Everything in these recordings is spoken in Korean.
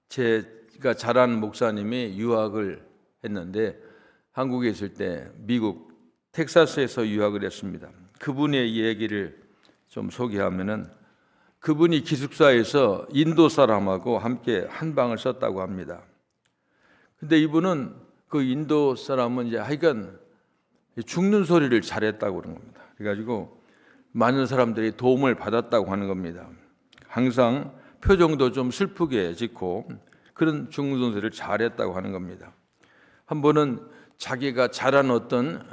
제가 잘 아는 목사님이 유학을 했는데 한국에 있을 때 미국 텍사스에서 유학을 했습니다. 그분의 얘기를 좀 소개하면은 그분이 기숙사에서 인도 사람하고 함께 한 방을 썼다고 합니다. 근데 이분은 그 인도 사람은 이제 하여간 죽는 소리를 잘했다고 그런 겁니다. 그래가지고 많은 사람들이 도움을 받았다고 하는 겁니다. 항상 표정도 좀 슬프게 짓고 그런 죽는 소리를 잘했다고 하는 겁니다. 한 번은 자기가 잘한 어떤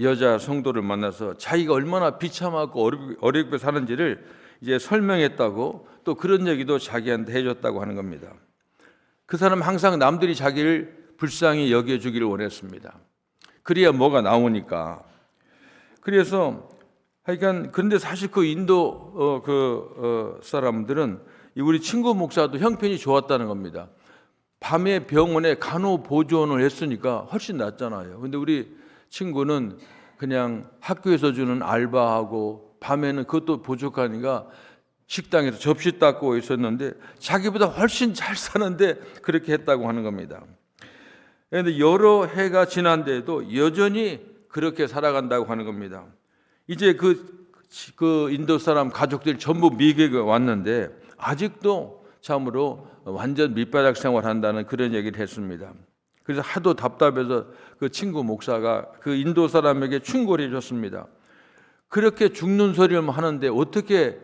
여자 성도를 만나서 자기가 얼마나 비참하고 어렵게 사는지를 이제 설명했다고, 또 그런 얘기도 자기한테 해줬다고 하는 겁니다. 그 사람 항상 남들이 자기를 불쌍히 여겨주기를 원했습니다. 그래야 뭐가 나오니까. 그래서 하여간 그런데 사실 그 인도 사람들은 우리 친구 목사도 형편이 좋았다는 겁니다. 밤에 병원에 간호보조원을 했으니까 훨씬 낫잖아요. 근데 우리 친구는 그냥 학교에서 주는 알바하고 밤에는 그것도 부족하니까 식당에서 접시 닦고 있었는데 자기보다 훨씬 잘 사는데 그렇게 했다고 하는 겁니다. 그런데 여러 해가 지난데도 여전히 그렇게 살아간다고 하는 겁니다. 이제 그 인도 사람 가족들이 전부 미국에 왔는데 아직도 참으로 완전 밑바닥 생활한다는 그런 얘기를 했습니다. 그래서 하도 답답해서 그 친구 목사가 그 인도 사람에게 충고를 해줬습니다. 그렇게 죽는 소리를 하는데 어떻게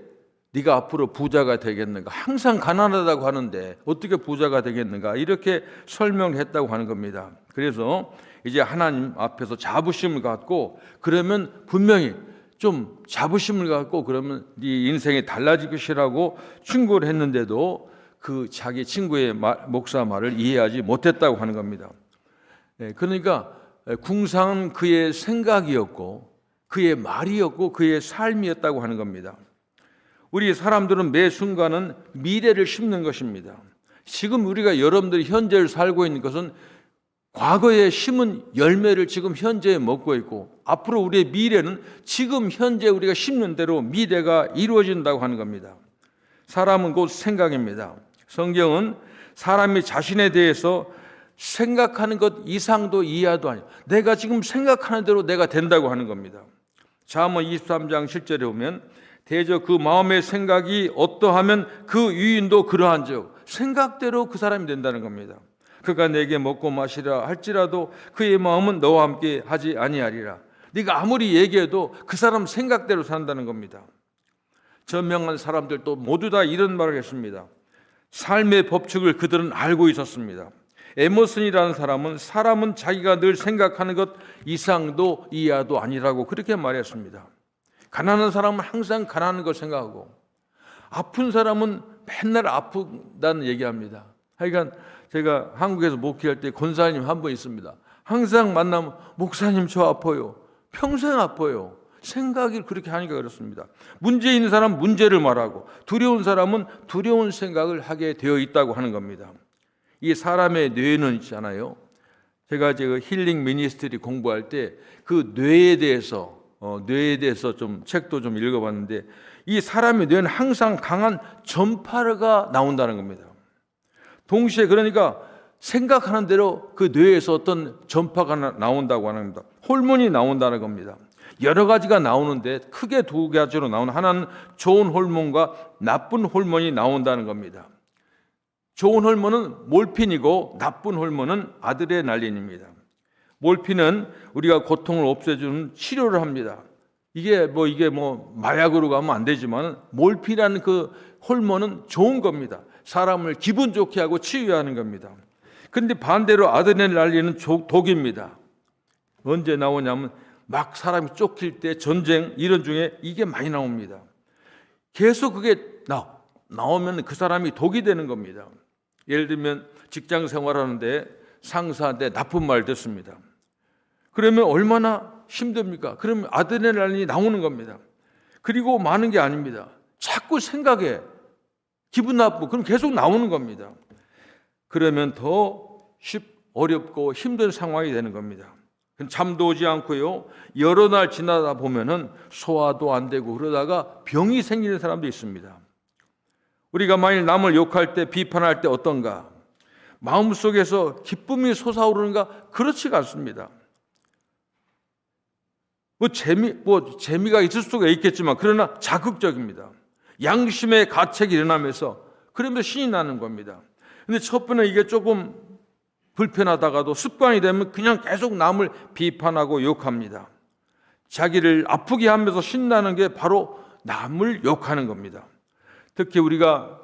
네가 앞으로 부자가 되겠는가? 항상 가난하다고 하는데 어떻게 부자가 되겠는가? 이렇게 설명을 했다고 하는 겁니다. 그래서 이제 하나님 앞에서 자부심을 갖고 그러면 분명히 좀 자부심을 갖고 그러면 네 인생이 달라질 것이라고 충고를 했는데도 그 자기 친구의 목사 말을 이해하지 못했다고 하는 겁니다. 그러니까 궁상은 그의 생각이었고 그의 말이었고 그의 삶이었다고 하는 겁니다. 우리 사람들은 매 순간은 미래를 심는 것입니다. 지금 우리가 여러분들이 현재를 살고 있는 것은 과거에 심은 열매를 지금 현재에 먹고 있고 앞으로 우리의 미래는 지금 현재 우리가 심는 대로 미래가 이루어진다고 하는 겁니다. 사람은 곧 생각입니다. 성경은 사람이 자신에 대해서 생각하는 것 이상도 이하도 아니에요. 내가 지금 생각하는 대로 내가 된다고 하는 겁니다. 잠언 23장 7절에 보면 대저 그 마음의 생각이 어떠하면 그 유인도 그러한즉 생각대로 그 사람이 된다는 겁니다. 그가 내게 먹고 마시라 할지라도 그의 마음은 너와 함께 하지 아니하리라. 네가 아무리 얘기해도 그 사람 생각대로 산다는 겁니다. 저명한 사람들도 모두 다 이런 말을 했습니다. 삶의 법칙을 그들은 알고 있었습니다. 에머슨이라는 사람은 자기가 늘 생각하는 것 이상도 이하도 아니라고 그렇게 말했습니다. 가난한 사람은 항상 가난한 걸 생각하고 아픈 사람은 맨날 아프다는 얘기합니다. 하여간 제가 한국에서 목회할 때 권사님 한 분 있습니다. 항상 만나면 목사님 저 아파요. 평생 아파요. 생각이 그렇게 하니까 그렇습니다. 문제 있는 사람은 문제를 말하고 두려운 사람은 두려운 생각을 하게 되어 있다고 하는 겁니다. 이 사람의 뇌는 있잖아요. 제가 힐링 미니스트리 공부할 때 그 뇌에 대해서 좀 책도 좀 읽어봤는데 이 사람의 뇌는 항상 강한 전파가 나온다는 겁니다. 동시에 그러니까 생각하는 대로 그 뇌에서 어떤 전파가 나온다고 하는 겁니다. 호르몬이 나온다는 겁니다. 여러 가지가 나오는데 크게 두 가지로 나오는 하나는 좋은 호르몬과 나쁜 호르몬이 나온다는 겁니다. 좋은 호르몬은 몰핀이고 나쁜 호르몬은 아드레날린입니다. 몰핀은 우리가 고통을 없애주는 치료를 합니다. 이게 마약으로 가면 안 되지만 몰핀이라는 그 호르몬은 좋은 겁니다. 사람을 기분 좋게 하고 치유하는 겁니다. 그런데 반대로 아드레날린은 독입니다. 언제 나오냐면 막 사람이 쫓길 때 전쟁 이런 중에 이게 많이 나옵니다. 계속 그게 나오면 그 사람이 독이 되는 겁니다. 예를 들면 직장 생활하는데 상사한테 나쁜 말 듣습니다. 그러면 얼마나 힘듭니까? 그러면 아드레날린이 나오는 겁니다. 그리고 많은 게 아닙니다. 자꾸 생각해. 기분 나쁘고 그럼 계속 나오는 겁니다. 그러면 더 어렵고 힘든 상황이 되는 겁니다. 잠도 오지 않고요. 여러 날 지나다 보면은 소화도 안 되고 그러다가 병이 생기는 사람도 있습니다. 우리가 만일 남을 욕할 때 비판할 때 어떤가? 마음속에서 기쁨이 솟아오르는가? 그렇지가 않습니다. 재미가 있을 수가 있겠지만 그러나 자극적입니다. 양심의 가책이 일어나면서 그러면서 신이 나는 겁니다. 근데 첫 번에 이게 조금 불편하다가도 습관이 되면 그냥 계속 남을 비판하고 욕합니다. 자기를 아프게 하면서 신나는 게 바로 남을 욕하는 겁니다. 특히 우리가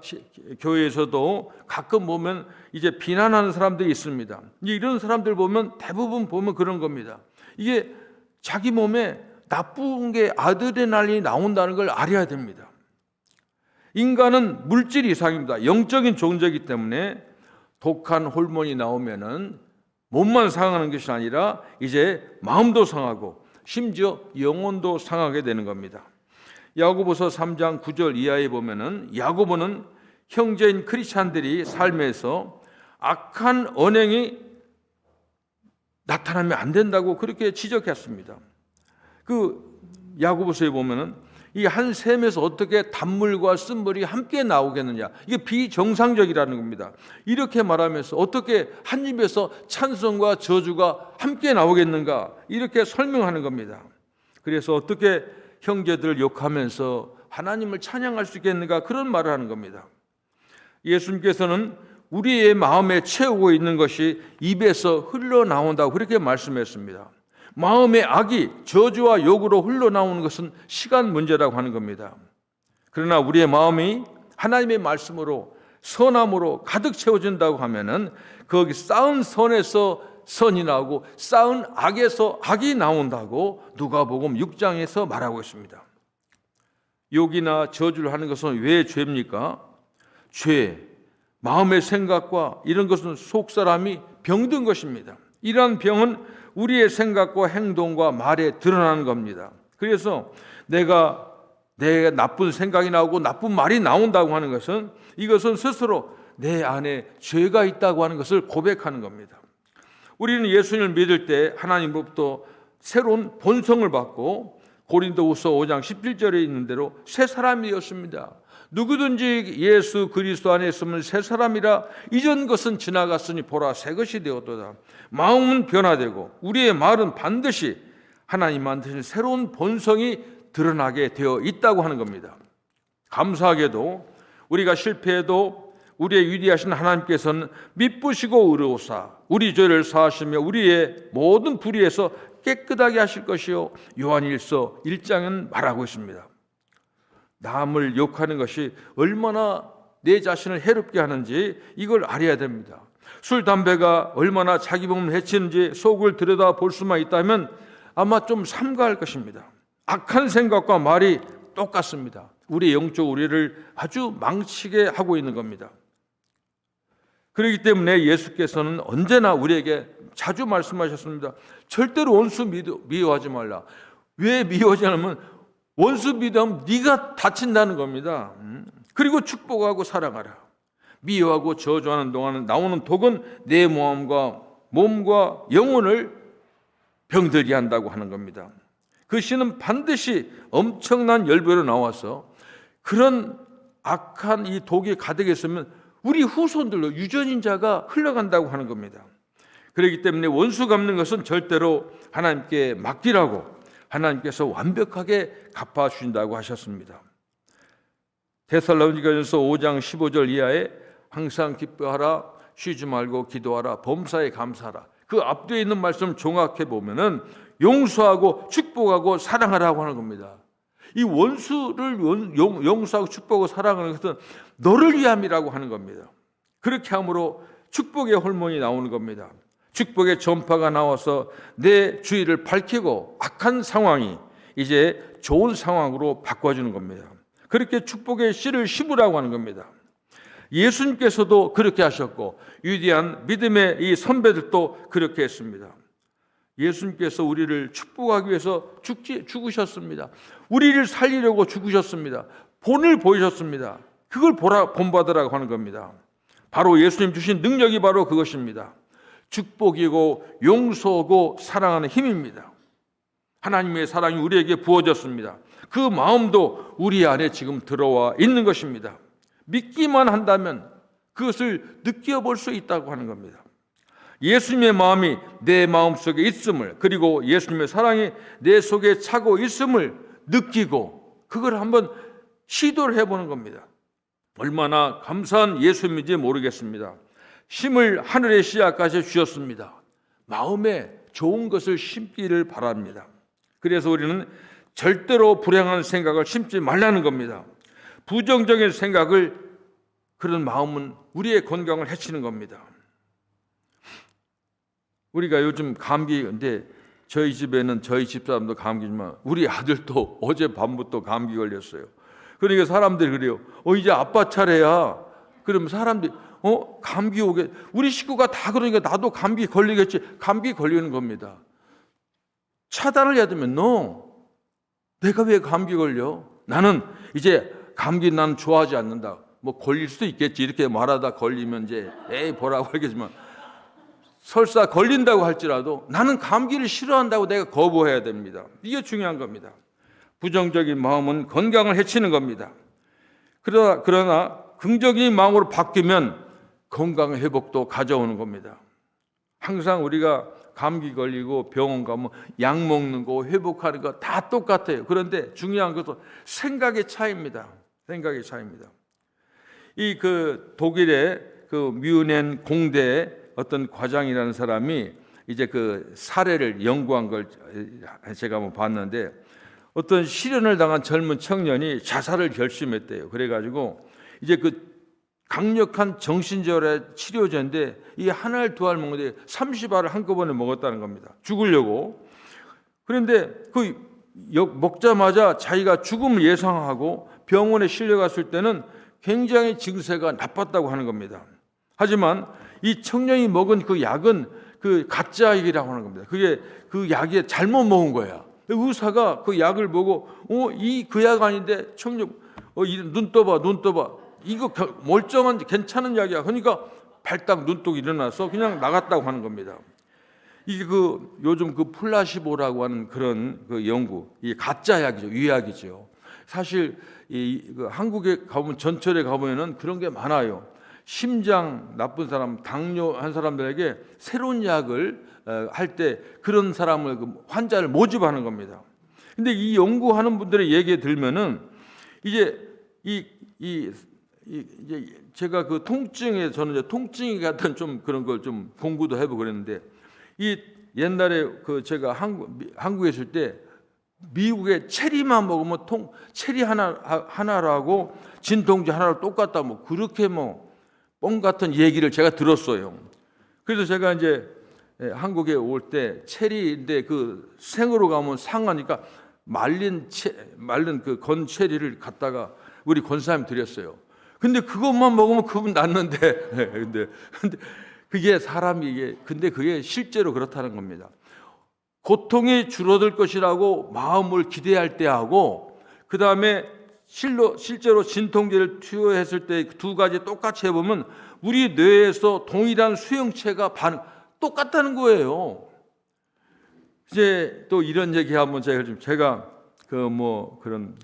교회에서도 가끔 보면 이제 비난하는 사람들이 있습니다. 이런 사람들 보면 대부분 보면 그런 겁니다. 이게 자기 몸에 나쁜 게 아드레날린이 나온다는 걸 알아야 됩니다. 인간은 물질 이상입니다. 영적인 존재이기 때문에 독한 호르몬이 나오면은 몸만 상하는 것이 아니라 이제 마음도 상하고 심지어 영혼도 상하게 되는 겁니다. 야고보서 3장 9절 이하에 보면은 야고보는 형제인 크리스찬들이 삶에서 악한 언행이 나타나면 안 된다고 그렇게 지적했습니다. 그 야고보서에 보면은 이 한 샘에서 어떻게 단물과 쓴물이 함께 나오겠느냐, 이게 비정상적이라는 겁니다. 이렇게 말하면서 어떻게 한 입에서 찬송과 저주가 함께 나오겠는가, 이렇게 설명하는 겁니다. 그래서 어떻게 형제들을 욕하면서 하나님을 찬양할 수 있겠는가, 그런 말을 하는 겁니다. 예수님께서는 우리의 마음에 채우고 있는 것이 입에서 흘러나온다고 그렇게 말씀했습니다. 마음의 악이 저주와 욕으로 흘러나오는 것은 시간 문제라고 하는 겁니다. 그러나 우리의 마음이 하나님의 말씀으로 선함으로 가득 채워진다고 하면은 거기 쌓은 선에서 선이 나오고 쌓은 악에서 악이 나온다고 누가복음 6장에서 말하고 있습니다. 욕이나 저주를 하는 것은 왜 죄입니까? 죄, 마음의 생각과 이런 것은 속사람이 병든 것입니다. 이러한 병은 우리의 생각과 행동과 말에 드러나는 겁니다. 그래서 내 나쁜 생각이 나오고 나쁜 말이 나온다고 하는 것은 이것은 스스로 내 안에 죄가 있다고 하는 것을 고백하는 겁니다. 우리는 예수님을 믿을 때 하나님으로부터 새로운 본성을 받고 고린도후서 5장 17절에 있는 대로 새 사람이 되었습니다. 누구든지 예수 그리스도 안에 있으면 새 사람이라 이전 것은 지나갔으니 보라 새 것이 되었도다. 마음은 변화되고 우리의 말은 반드시 하나님 만드신 새로운 본성이 드러나게 되어 있다고 하는 겁니다. 감사하게도 우리가 실패해도 우리의 위대하신 하나님께서는 미쁘시고 의로우사 우리 죄를 사하시며 우리의 모든 불의에서 깨끗하게 하실 것이요 요한일서 1장은 말하고 있습니다. 남을 욕하는 것이 얼마나 내 자신을 해롭게 하는지 이걸 알아야 됩니다. 술, 담배가 얼마나 자기 몸을 해치는지 속을 들여다볼 수만 있다면 아마 좀 삼가할 것입니다. 악한 생각과 말이 똑같습니다. 우리 영적 우리를 아주 망치게 하고 있는 겁니다. 그렇기 때문에 예수께서는 언제나 우리에게 자주 말씀하셨습니다. 절대로 원수 미워하지 말라. 왜 미워하지 않으면 원수 미워하면 네가 다친다는 겁니다. 그리고 축복하고 사랑하라. 미워하고 저주하는 동안 나오는 독은 내 몸과 영혼을 병들게 한다고 하는 겁니다. 그 씨는 반드시 엄청난 열배로 나와서 그런 악한 이 독이 가득했으면 우리 후손들로 유전인자가 흘러간다고 하는 겁니다. 그렇기 때문에 원수 갚는 것은 절대로 하나님께 맡기라고 하나님께서 완벽하게 갚아주신다고 하셨습니다. 데살로니가전서 5장 15절 이하에 항상 기뻐하라, 쉬지 말고 기도하라, 범사에 감사하라. 그 앞뒤에 있는 말씀 종합해 보면은 용서하고 축복하고 사랑하라고 하는 겁니다. 이 원수를 용서하고 축복하고 사랑하는 것은 너를 위함이라고 하는 겁니다. 그렇게 함으로 축복의 호르몬이 나오는 겁니다. 축복의 전파가 나와서 내 주위를 밝히고 악한 상황이 이제 좋은 상황으로 바꿔주는 겁니다. 그렇게 축복의 씨를 심으라고 하는 겁니다. 예수님께서도 그렇게 하셨고 위대한 믿음의 이 선배들도 그렇게 했습니다. 예수님께서 우리를 축복하기 위해서 죽으셨습니다. 우리를 살리려고 죽으셨습니다. 본을 보이셨습니다. 그걸 본받으라고 하는 겁니다. 바로 예수님 주신 능력이 바로 그것입니다. 축복이고 용서고 사랑하는 힘입니다. 하나님의 사랑이 우리에게 부어졌습니다. 그 마음도 우리 안에 지금 들어와 있는 것입니다. 믿기만 한다면 그것을 느껴볼 수 있다고 하는 겁니다. 예수님의 마음이 내 마음속에 있음을, 그리고 예수님의 사랑이 내 속에 차고 있음을 느끼고 그걸 한번 시도를 해보는 겁니다. 얼마나 감사한 예수님인지 모르겠습니다. 심을 하늘의 씨앗까지 주셨습니다. 마음에 좋은 것을 심기를 바랍니다. 그래서 우리는 절대로 불행한 생각을 심지 말라는 겁니다. 부정적인 생각을, 그런 마음은 우리의 건강을 해치는 겁니다. 우리가 요즘 감기인데 저희 집에는 저희 집사람도 감기지만 우리 아들도 어젯밤부터 감기 걸렸어요. 그러니까 사람들이 그래요. 이제 아빠 차례야. 그러면 사람들이 감기 오게, 우리 식구가 다 그러니까 나도 감기 걸리겠지. 감기 걸리는 겁니다. 차단을 해야 되면 내가 왜 감기 걸려? 나는 이제 감기 난 좋아하지 않는다. 뭐 걸릴 수도 있겠지. 이렇게 말하다 걸리면 이제 보라고 하겠지만, 설사 걸린다고 할지라도 나는 감기를 싫어한다고 내가 거부해야 됩니다. 이게 중요한 겁니다. 부정적인 마음은 건강을 해치는 겁니다. 그러나 긍정적인 마음으로 바뀌면 건강 회복도 가져오는 겁니다. 항상 우리가 감기 걸리고 병원 가면 약 먹는 거, 회복하는 거 다 똑같아요. 그런데 중요한 것은 생각의 차이입니다. 생각의 차이입니다. 독일의 뮤넨 공대 어떤 과장이라는 사람이 이제 그 사례를 연구한 걸 제가 한번 봤는데, 어떤 실연을 당한 젊은 청년이 자살을 결심했대요. 그래가지고 이제 그 강력한 정신질환 치료제인데 이 한 알 두 알 먹는데 30알을 한꺼번에 먹었다는 겁니다. 죽으려고. 그런데 먹자마자 자기가 죽음을 예상하고 병원에 실려갔을 때는 굉장히 증세가 나빴다고 하는 겁니다. 하지만 이 청년이 먹은 그 약은 그 가짜 약이라고 하는 겁니다. 그게 그 약이 잘못 먹은 거야. 의사가 그 약을 보고 그 약 아닌데 청년 눈 떠봐. 이거 멀쩡한 괜찮은 약이야. 그러니까 발딱 눈독이 일어나서 그냥 나갔다고 하는 겁니다. 이게 요즘 플라시보라고 하는 그런 연구, 이 가짜 약이죠, 위약이죠. 사실 한국에 가보면, 전철에 가보면은 그런 게 많아요. 심장 나쁜 사람, 당뇨 한 사람들에게 새로운 약을 할 때 그런 사람을, 환자를 모집하는 겁니다. 근데 이 연구하는 분들의 얘기에 들면은 이제 이제 제가 통증에, 저는 이제 통증이 같은 좀 그런 걸 좀 공부도 해보고 그랬는데, 옛날에 제가 한국에 있을 때 미국에 체리만 먹으면 체리 하나라고 진통제 하나로 똑같다, 그렇게 뻥 같은 얘기를 제가 들었어요. 그래서 제가 이제 한국에 올 때 체리인데 생으로 가면 상하니까 말린 건 체리를 갖다가 우리 권사님 드렸어요. 근데 그것만 먹으면 그분 낫는데, 근데 그게 근데 그게 실제로 그렇다는 겁니다. 고통이 줄어들 것이라고 마음을 기대할 때하고, 그 다음에 실제로 진통제를 투여했을 때 두 가지 똑같이 해보면 우리 뇌에서 동일한 수용체가 똑같다는 거예요. 이제 또 이런 얘기하면 제가 그런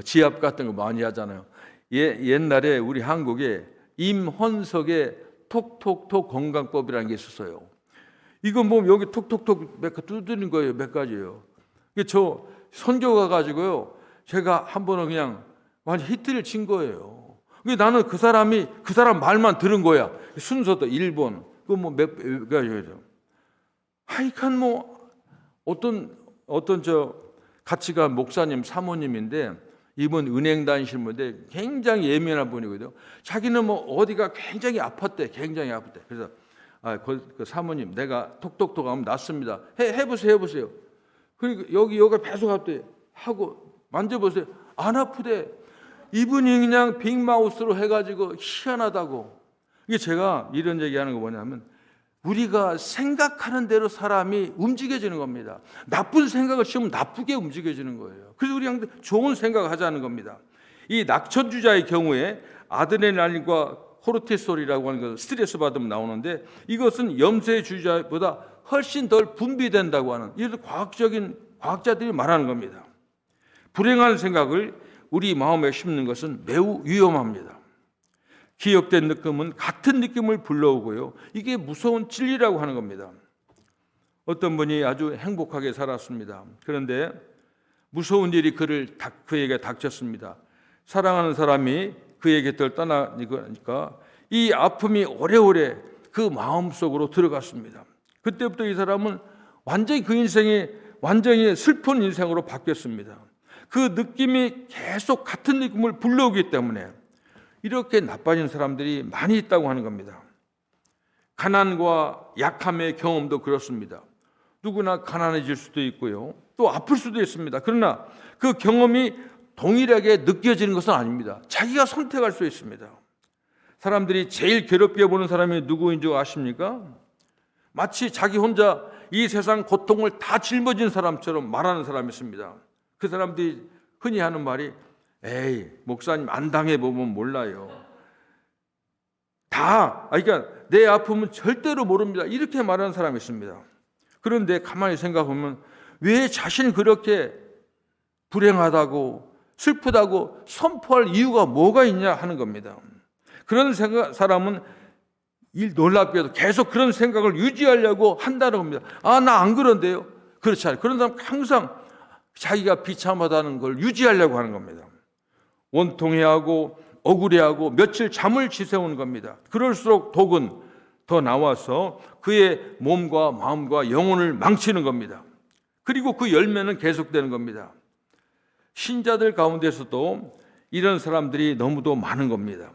지압 같은 거 많이 하잖아요. 옛날에 우리 한국에 임헌석의 톡톡톡 건강법이라는 게 있었어요. 이거 여기 톡톡톡 몇 가지 두드리는 거예요. 몇 가지예요. 저 선교 가가지고요, 제가 한 번은 그냥 완전 히트를 친 거예요. 나는 그 사람 말만 들은 거야. 순서도 1번, 몇 가지죠. 하여간 어떤 같이 간 목사님, 사모님인데, 이분 은행 다니시는 분인데 굉장히 예민한 분이거든요. 자기는 어디가 굉장히 아팠대. 그래서 그 사모님, 내가 톡톡톡 하면 낫습니다. 해보세요. 그리고 여기가 계속 아프대 하고 만져보세요. 안 아프대. 이분이 그냥 빅마우스로 해가지고 희한하다고. 이게 제가 이런 얘기하는 거 뭐냐면, 우리가 생각하는 대로 사람이 움직여지는 겁니다. 나쁜 생각을 심으면 나쁘게 움직여지는 거예요. 그래서 우리 좋은 생각을 하자는 겁니다. 이 낙천주자의 경우에 아드레날린과 코르티솔이라고 하는 거, 스트레스 받으면 나오는데, 이것은 염세 주자보다 훨씬 덜 분비된다고 하는, 이런 과학자들이 말하는 겁니다. 불행한 생각을 우리 마음에 심는 것은 매우 위험합니다. 기억된 느낌은 같은 느낌을 불러오고요. 이게 무서운 진리라고 하는 겁니다. 어떤 분이 아주 행복하게 살았습니다. 그런데 무서운 일이 그에게 닥쳤습니다. 사랑하는 사람이 그의 곁을 떠나니까 이 아픔이 오래오래 그 마음속으로 들어갔습니다. 그때부터 이 사람은 완전히 그 인생이 완전히 슬픈 인생으로 바뀌었습니다. 그 느낌이 계속 같은 느낌을 불러오기 때문에 이렇게 나빠진 사람들이 많이 있다고 하는 겁니다. 가난과 약함의 경험도 그렇습니다. 누구나 가난해질 수도 있고요. 또 아플 수도 있습니다. 그러나 그 경험이 동일하게 느껴지는 것은 아닙니다. 자기가 선택할 수 있습니다. 사람들이 제일 괴롭게 보는 사람이 누구인 줄 아십니까? 마치 자기 혼자 이 세상 고통을 다 짊어진 사람처럼 말하는 사람이 있습니다. 그 사람들이 흔히 하는 말이 에이, 목사님 안 당해보면 몰라요. 그러니까 내 아픔은 절대로 모릅니다. 이렇게 말하는 사람이 있습니다. 그런데 가만히 생각해보면 왜 자신이 그렇게 불행하다고 슬프다고 선포할 이유가 뭐가 있냐 하는 겁니다. 그런 사람은 놀랍게도 계속 그런 생각을 유지하려고 한다는 겁니다. 나 안 그런데요. 그렇지 않아요. 그런 사람은 항상 자기가 비참하다는 걸 유지하려고 하는 겁니다. 원통해하고 억울해하고 며칠 잠을 지새우는 겁니다. 그럴수록 독은 더 나와서 그의 몸과 마음과 영혼을 망치는 겁니다. 그리고 그 열매는 계속되는 겁니다. 신자들 가운데서도 이런 사람들이 너무도 많은 겁니다.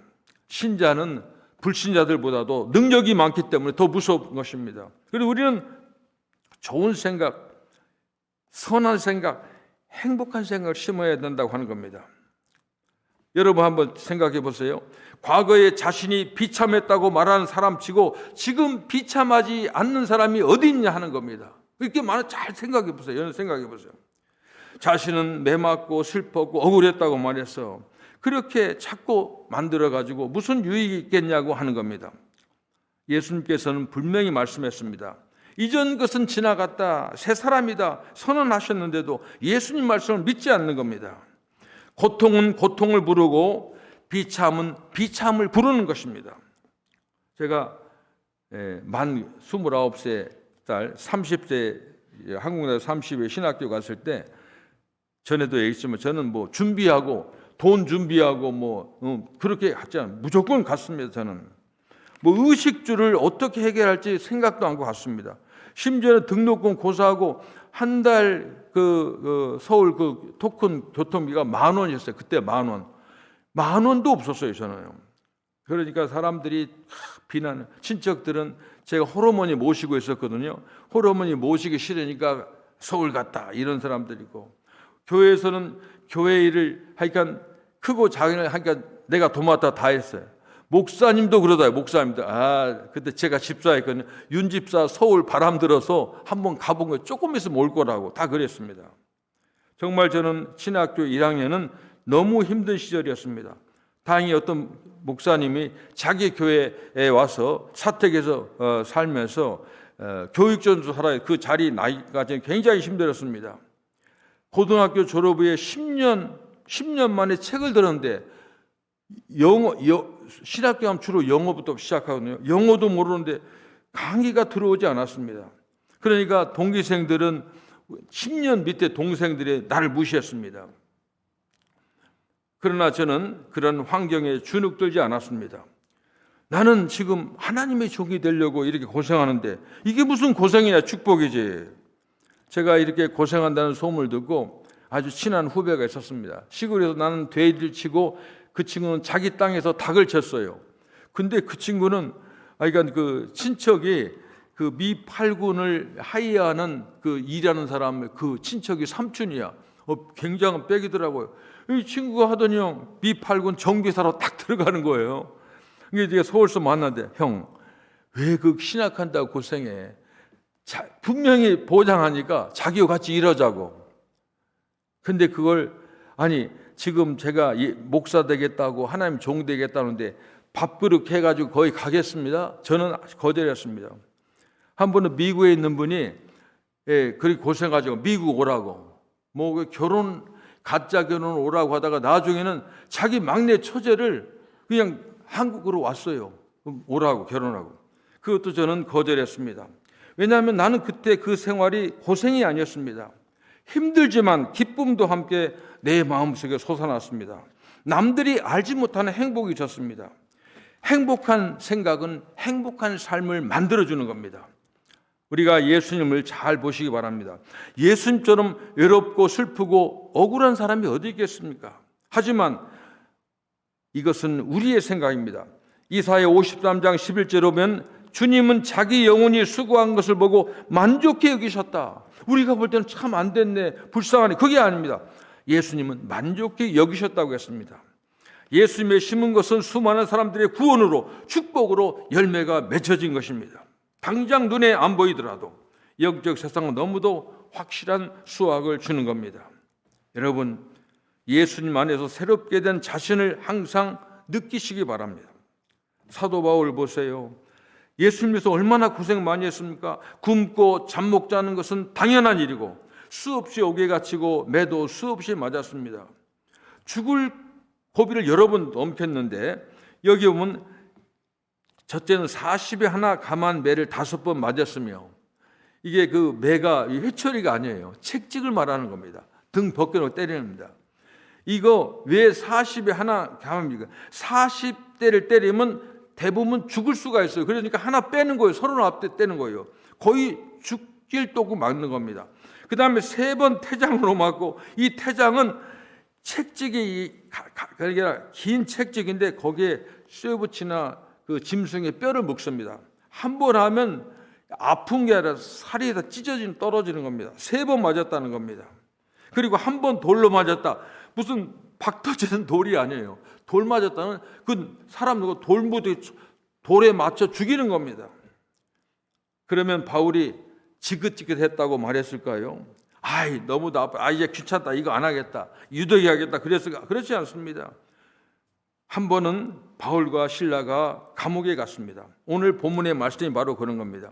신자는 불신자들보다도 능력이 많기 때문에 더 무서운 것입니다. 그리고 우리는 좋은 생각, 선한 생각, 행복한 생각을 심어야 된다고 하는 겁니다. 여러분 한번 생각해 보세요. 과거에 자신이 비참했다고 말하는 사람치고 지금 비참하지 않는 사람이 어디 있냐 하는 겁니다. 이렇게 잘 생각해 보세요. 여러분 생각해 보세요. 자신은 매맞고 슬펐고 억울했다고 말해서 그렇게 자꾸 만들어가지고 무슨 유익이 있겠냐고 하는 겁니다. 예수님께서는 분명히 말씀했습니다. 이전 것은 지나갔다, 새 사람이다 선언하셨는데도 예수님 말씀을 믿지 않는 겁니다. 고통은 고통을 부르고 비참은 비참을 부르는 것입니다. 제가 만 29세 딸 30세 한국나라 30에 신학교 갔을 때 전에도 얘기했지만 저는 뭐 준비하고 돈 준비하고 그렇게 갔잖아요. 무조건 갔습니다. 저는 의식주를 어떻게 해결할지 생각도 안 하고 갔습니다. 심지어는 등록금 고사하고 한 달 서울 토큰 교통비가 10,000원이었어요. 그때 10,000원. 10,000원도 없었어요. 저는요. 그러니까 사람들이 비난, 친척들은 제가 홀어머니 모시고 있었거든요. 홀어머니 모시기 싫으니까 서울 갔다 이런 사람들이고, 교회에서는 교회 일을 하니까 크고 작은 하니까 내가 도맡아 다 했어요. 목사님도 그러다요. 목사님도 그때 제가 집사했거든요. 윤 집사 서울 바람 들어서 한번 가본 거 조금 있으면 올 거라고 다 그랬습니다. 정말 저는 신학교 1학년은 너무 힘든 시절이었습니다. 다행히 어떤 목사님이 자기 교회에 와서 사택에서 살면서 교육전도 살아요. 그 자리 나이까지 굉장히 힘들었습니다. 고등학교 졸업 후에 10년 만에 책을 들었는데 신학교 하면 주로 영어부터 시작하거든요. 영어도 모르는데 강의가 들어오지 않았습니다. 그러니까 동기생들은 10년 밑에 동생들이 나를 무시했습니다. 그러나 저는 그런 환경에 주눅들지 않았습니다. 나는 지금 하나님의 종이 되려고 이렇게 고생하는데 이게 무슨 고생이냐, 축복이지. 제가 이렇게 고생한다는 소문을 듣고 아주 친한 후배가 있었습니다. 시골에서 나는 돼지를 치고 그 친구는 자기 땅에서 닭을 쳤어요. 근데 그 친구는 그러니까 그 친척이 그 미 8군을 하이하는 그 일하는 사람 그 친척이 삼촌이야. 굉장한 빽이더라고요. 이 친구가 하더니 미 8군 정비사로 딱 들어가는 거예요. 이게 내가 서울서 만났는데 형, 왜 그 신학한다고 고생해? 분명히 보장하니까 자기와 같이 일하자고. 근데 그걸 지금 제가 목사 되겠다고 하나님 종 되겠다는데 밥그릇 해가지고 거기 가겠습니다. 저는 거절했습니다. 한 번은 미국에 있는 분이 그렇게 고생하자고 미국 오라고 가짜 결혼 오라고 하다가 나중에는 자기 막내 처제를 그냥 한국으로 왔어요. 오라고, 결혼하고. 그것도 저는 거절했습니다. 왜냐하면 나는 그때 그 생활이 고생이 아니었습니다. 힘들지만 기쁨도 함께 내 마음속에 솟아났습니다. 남들이 알지 못하는 행복이 졌습니다. 행복한 생각은 행복한 삶을 만들어주는 겁니다. 우리가 예수님을 잘 보시기 바랍니다. 예수님처럼 외롭고 슬프고 억울한 사람이 어디 있겠습니까? 하지만 이것은 우리의 생각입니다. 이사야 53장 11절에 보면 주님은 자기 영혼이 수고한 것을 보고 만족해 여기셨다. 우리가 볼 때는 참 안 됐네, 불쌍하네. 그게 아닙니다. 예수님은 만족해 여기셨다고 했습니다. 예수님의 심은 것은 수많은 사람들의 구원으로, 축복으로 열매가 맺혀진 것입니다. 당장 눈에 안 보이더라도 영적 세상은 너무도 확실한 수확을 주는 겁니다. 여러분, 예수님 안에서 새롭게 된 자신을 항상 느끼시기 바랍니다. 사도 바울 보세요. 예수님께서 얼마나 고생 많이 했습니까? 굶고 잠 못 자는 것은 당연한 일이고 수없이 옥에 갇히고 매도 수없이 맞았습니다. 죽을 고비를 여러 번 넘겼는데 여기 보면 첫째는 40에 하나 감한 매를 5번 맞았으며, 이게 그 매가 회초리가 아니에요. 책찍을 말하는 겁니다. 등 벗겨놓고 때리는 겁니다. 이거 왜 40에 하나 감합니까? 40대를 때리면 대부분 죽을 수가 있어요. 그러니까 하나 빼는 거예요. 서로 앞에 떼는 거예요. 거의 죽일 도구 맞는 겁니다. 그 다음에 3번 태장으로 맞고, 이 태장은 책찍이 그러니까 긴 책찍인데 거기에 쇠붙이나 그 짐승의 뼈를 먹습니다. 한 번 하면 아픈 게 아니라 살이 다 떨어지는 겁니다. 3번 맞았다는 겁니다. 그리고 한 번 돌로 맞았다. 무슨 박 터지는 돌이 아니에요. 돌 맞았다는 그 사람 누구 돌에 맞춰 죽이는 겁니다. 그러면 바울이 지긋지긋했다고 말했을까요? 아이, 너무 나빠. 이제 귀찮다. 이거 안 하겠다. 유도기 하겠다. 그랬을까? 그렇지 않습니다. 한 번은 바울과 실라가 감옥에 갔습니다. 오늘 본문의 말씀이 바로 그런 겁니다.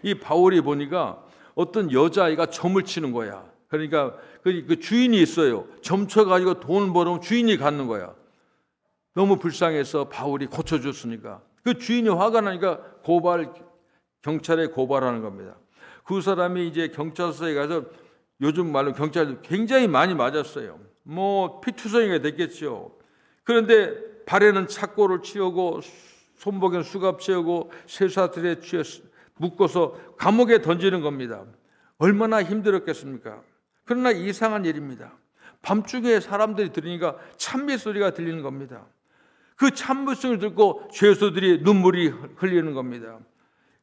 이 바울이 보니까 어떤 여자아이가 점을 치는 거야. 그러니까 그 주인이 있어요. 점 쳐가지고 돈 벌으면 주인이 갖는 거야. 너무 불쌍해서 바울이 고쳐줬으니까 그 주인이 화가 나니까 경찰에 고발하는 겁니다. 그 사람이 이제 경찰서에 가서, 요즘 말로 경찰도 굉장히 많이 맞았어요. 뭐 피투성이가 됐겠죠. 그런데 발에는 착고를 치우고 손목에는 수갑 채우고 쇠사슬에 묶어서 감옥에 던지는 겁니다. 얼마나 힘들었겠습니까? 그러나 이상한 일입니다. 밤중에 사람들이 들으니까 찬미 소리가 들리는 겁니다. 그 찬미성을 듣고 죄수들이 눈물이 흘리는 겁니다.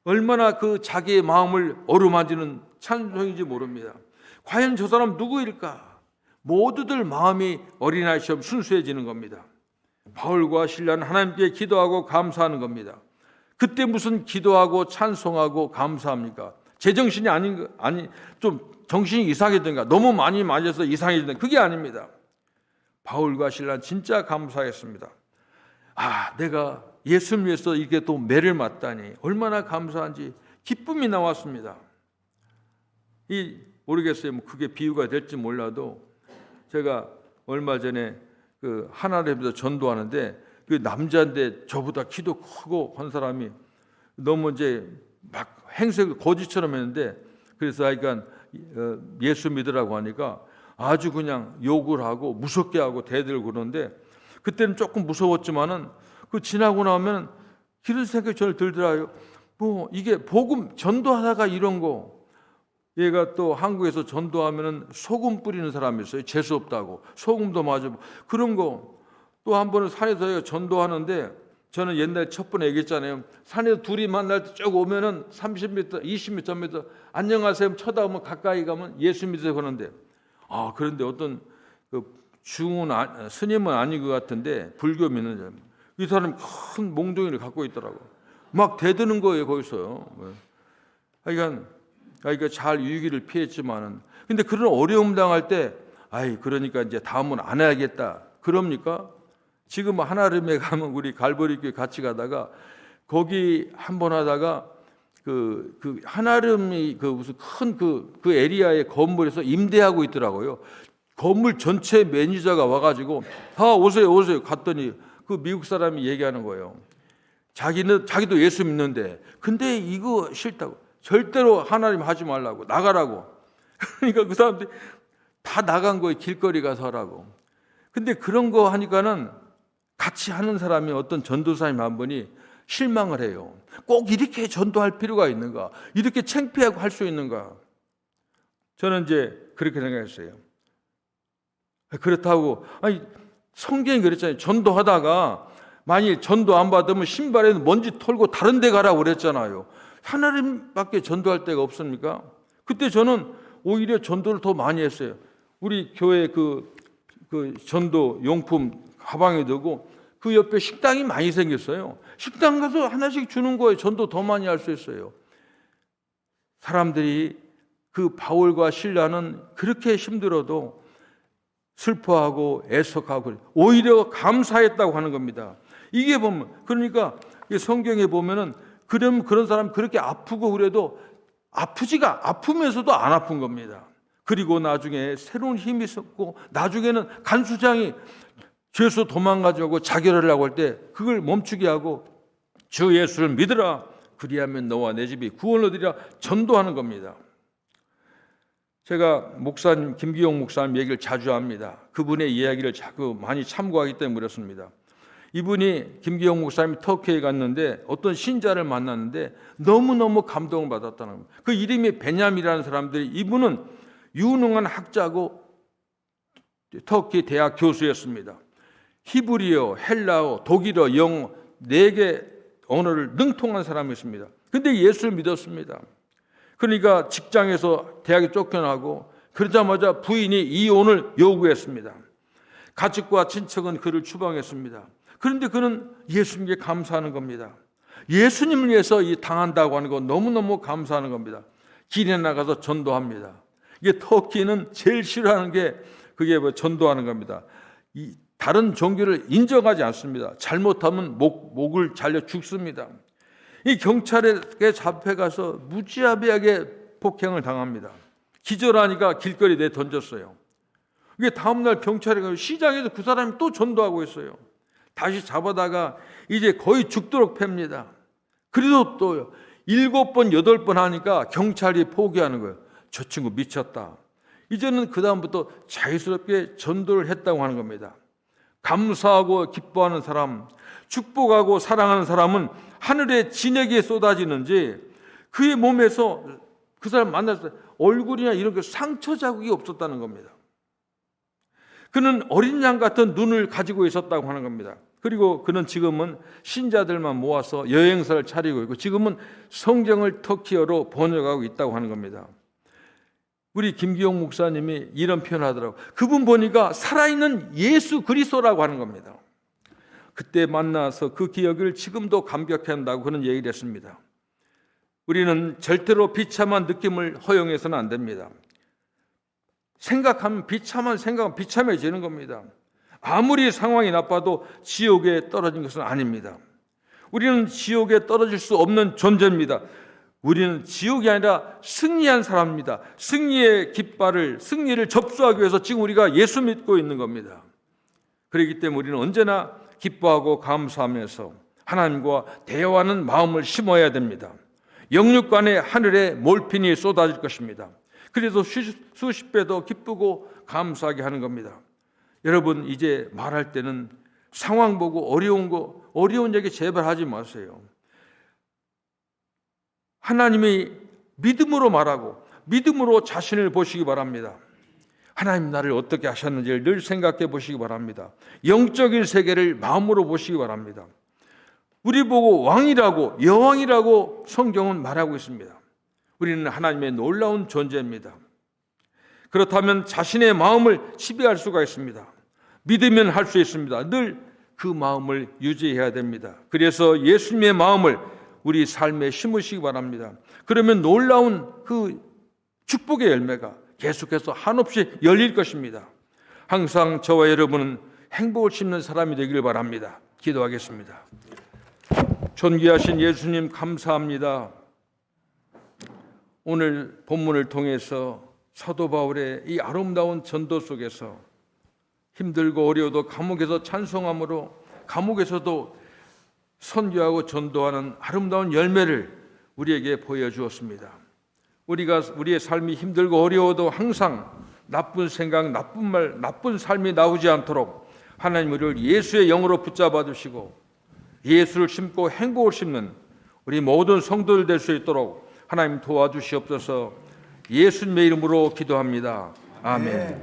얼마나 그 자기의 마음을 어루만지는 찬송인지 모릅니다. 과연 저 사람 누구일까? 모두들 마음이 어린아이처럼 순수해지는 겁니다. 바울과 실라는 하나님께 기도하고 감사하는 겁니다. 그때 무슨 기도하고 찬송하고 감사합니까? 제정신이 좀 정신이 이상해진가? 너무 많이 맞아서 이상해진다. 그게 아닙니다. 바울과 실라는 진짜 감사했습니다. 내가 예수를 위해서 이렇게 또 매를 맞다니 얼마나 감사한지 기쁨이 나왔습니다. 모르겠어요. 그게 비유가 될지 몰라도 제가 얼마 전에 그 하나님께서 전도하는데 그 남자인데 저보다 키도 크고 한 사람이 너무 이제 막 행색을 거지처럼 했는데, 그래서 하여간 예수 믿으라고 하니까 아주 그냥 욕을 하고 무섭게 하고 대들고 그러는데, 그때는 조금 무서웠지만은 그 지나고 나면 이런 생각이 저를 들더라고요. 뭐 이게 복음 전도하다가 이런 거, 얘가 또 한국에서 전도하면은 소금 뿌리는 사람이 있어요. 재수 없다고 소금도 맞아 그런 거. 또 한 번은 산에서 전도하는데, 저는 옛날에 첫 번에 얘기했잖아요. 산에서 둘이 만날 때 쭉 오면은 30m, 20m 안녕하세요 쳐다보면 가까이 가면 예수 믿으세요 그러는데, 그런데 어떤 그 스님은 아닌 것 같은데 불교 믿는 사람, 이 사람이 큰 몽둥이를 갖고 있더라고. 막 대드는 거예요 거기서요. 그러니까 잘 유기를 피했지만은, 근데 그런 어려움 당할 때 그러니까 이제 다음은 안 해야겠다 그럽니까? 지금 하나름에 가면 우리 갈보리교회 같이 가다가 거기 한 번 하다가 그 하나름이 그 무슨 큰 그 에리아의 건물에서 임대하고 있더라고요. 건물 전체 매니저가 와가지고 오세요 갔더니 그 미국 사람이 얘기하는 거예요. 자기도 예수 믿는데 근데 이거 싫다고, 절대로 하나님 하지 말라고, 나가라고. 그러니까 그 사람들이 다 나간 거예요. 길거리 가서 하라고. 근데 그런 거 하니까는 같이 하는 사람이 어떤 전도사님 한 분이 실망을 해요. 꼭 이렇게 전도할 필요가 있는가? 이렇게 창피하고 할 수 있는가? 저는 이제 그렇게 생각했어요. 그렇다고, 아니, 성경이 그랬잖아요. 전도하다가 만일 전도 안 받으면 신발에 먼지 털고 다른 데 가라고 그랬잖아요. 하나님밖에 전도할 데가 없습니까? 그때 저는 오히려 전도를 더 많이 했어요. 우리 교회 그 전도 용품 가방에 두고 그 옆에 식당이 많이 생겼어요. 식당 가서 하나씩 주는 거예요. 전도 더 많이 할 수 있어요. 사람들이 그 바울과 실라는 그렇게 힘들어도 슬퍼하고 애석하고 오히려 감사했다고 하는 겁니다. 이게 보면, 그러니까 성경에 보면은 그런 사람 그렇게 아프고 그래도 아프면서도 안 아픈 겁니다. 그리고 나중에 새로운 힘이 있었고, 나중에는 간수장이 죄수 도망가자고 자결하려고 할 때 그걸 멈추게 하고 주 예수를 믿으라, 그리하면 너와 내 집이 구원을 얻으리라 전도하는 겁니다. 제가 목사님 김기용 목사님 얘기를 자주 합니다. 그분의 이야기를 자꾸 많이 참고하기 때문에 그렇습니다. 이분이 김기용 목사님이 터키에 갔는데 어떤 신자를 만났는데 너무너무 감동을 받았다는 겁니다. 그 이름이 베냐민이라는 사람들이, 이분은 유능한 학자고 터키 대학 교수였습니다. 히브리어, 헬라어, 독일어, 영어 4개 언어를 능통한 사람이었습니다. 근데 예수를 믿었습니다. 그러니까 직장에서 대학에 쫓겨나고 그러자마자 부인이 이혼을 요구했습니다. 가족과 친척은 그를 추방했습니다. 그런데 그는 예수님께 감사하는 겁니다. 예수님을 위해서 이 당한다고 하는 거 너무너무 감사하는 겁니다. 길에 나가서 전도합니다. 이게 터키는 제일 싫어하는 게 그게 전도하는 겁니다. 다른 종교를 인정하지 않습니다. 잘못하면 목을 잘려 죽습니다. 이 경찰에게 잡혀가서 무지하게 폭행을 당합니다. 기절하니까 길거리에 내던졌어요. 이게 다음날 경찰에 가서 시장에서 그 사람이 또 전도하고 있어요. 다시 잡아다가 이제 거의 죽도록 팹니다. 그래도 또 7번, 8번 하니까 경찰이 포기하는 거예요. 저 친구 미쳤다. 이제는 그 다음부터 자유스럽게 전도를 했다고 하는 겁니다. 감사하고 기뻐하는 사람, 축복하고 사랑하는 사람은 하늘의 진액이 쏟아지는지 그의 몸에서 그 사람 만났을 때 얼굴이나 이런 게 상처 자국이 없었다는 겁니다. 그는 어린 양 같은 눈을 가지고 있었다고 하는 겁니다. 그리고 그는 지금은 신자들만 모아서 여행사를 차리고 있고 지금은 성경을 터키어로 번역하고 있다고 하는 겁니다. 우리 김기용 목사님이 이런 표현을 하더라고요. 그분 보니까 살아있는 예수 그리스도라고 하는 겁니다. 그때 만나서 그 기억을 지금도 감격해 한다고 그런 얘기를 했습니다. 우리는 절대로 비참한 느낌을 허용해서는 안 됩니다. 생각하면 비참해지는 겁니다. 아무리 상황이 나빠도 지옥에 떨어진 것은 아닙니다. 우리는 지옥에 떨어질 수 없는 존재입니다. 우리는 지옥이 아니라 승리한 사람입니다. 승리의 깃발을, 승리를 접수하기 위해서 지금 우리가 예수 믿고 있는 겁니다. 그렇기 때문에 우리는 언제나 기뻐하고 감사하면서 하나님과 대화하는 마음을 심어야 됩니다. 영육간에 하늘에 몰핀이 쏟아질 것입니다. 그래서 수십 배 더 기쁘고 감사하게 하는 겁니다. 여러분, 이제 말할 때는 상황 보고 어려운 얘기 제발 하지 마세요. 하나님이 믿음으로 말하고 믿음으로 자신을 보시기 바랍니다. 하나님 나를 어떻게 하셨는지를 늘 생각해 보시기 바랍니다. 영적인 세계를 마음으로 보시기 바랍니다. 우리 보고 왕이라고, 여왕이라고 성경은 말하고 있습니다. 우리는 하나님의 놀라운 존재입니다. 그렇다면 자신의 마음을 지배할 수가 있습니다. 믿으면 할 수 있습니다. 늘 그 마음을 유지해야 됩니다. 그래서 예수님의 마음을 우리 삶에 심으시기 바랍니다. 그러면 놀라운 그 축복의 열매가 계속해서 한없이 열릴 것입니다. 항상 저와 여러분은 행복을 심는 사람이 되길 바랍니다. 기도하겠습니다. 존귀하신 예수님 감사합니다. 오늘 본문을 통해서 사도 바울의 이 아름다운 전도 속에서 힘들고 어려워도 감옥에서 찬송함으로 감옥에서도 선교하고 전도하는 아름다운 열매를 우리에게 보여주었습니다. 우리의 삶이 힘들고 어려워도 항상 나쁜 생각, 나쁜 말, 나쁜 삶이 나오지 않도록 하나님 우리를 예수의 영으로 붙잡아 주시고 예수를 심고 행복을 심는 우리 모든 성도들 될 수 있도록 하나님 도와주시옵소서. 예수님의 이름으로 기도합니다. 아멘.